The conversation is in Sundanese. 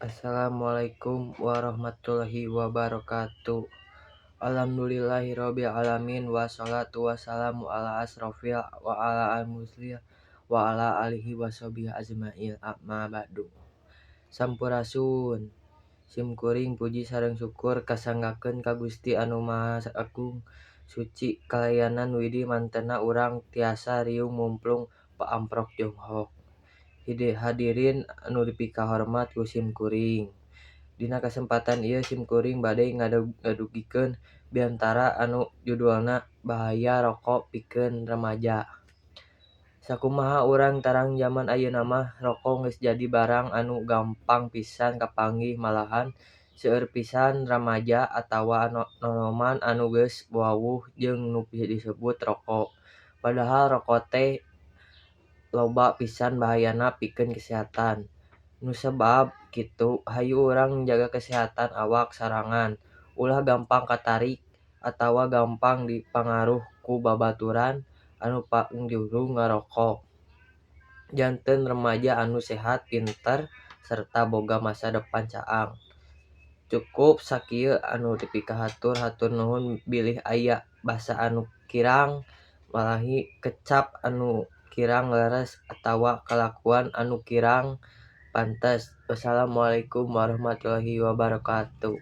Assalamualaikum warahmatullahi wabarakatuh. Alhamdulillahirabbil alamin wassalatu wassalamu ala asrofil wa ala al muslim wa ala alihi washabihi ajmain amma ba'du. Sampurasun. Simkuring puji sareng syukur kasanggakeun ka Gusti anu Maha Agung, suci kalayanan widi mantena urang tiasa riung mumplung paamprok jonghok. Hadirin anu dipikahormat ku simkuring. Dina kasempatan ieu simkuring bade ngadugikeun biantara anu judulna bahaya rokok pikeun remaja. Sakumaha urang tarang zaman ayeuna mah rokok geus jadi barang anu gampang pisan kapanggih malahan seueur pisan ramaja atawa nonoman anu geus wawuh jeung nu disebut rokok. Padahal rokok teh loba pisan bahayana pikeun kesehatan. Nu sabab kitu hayu urang jaga kesehatan awak sorangan, ulah gampang katarik atawa gampang dipangaruh ku babaturan anu pangjuru ngarokok. Janten remaja anu sehat, pinter, sarta boga masa depan caang. Cukup sakieu anu dipikahatur, hatur nuhun bilih aya basa anu kirang malahi kecap anu kirang leres atawa kalakuan anu kirang pantes. Wassalamualaikum warahmatullahi wabarakatuh.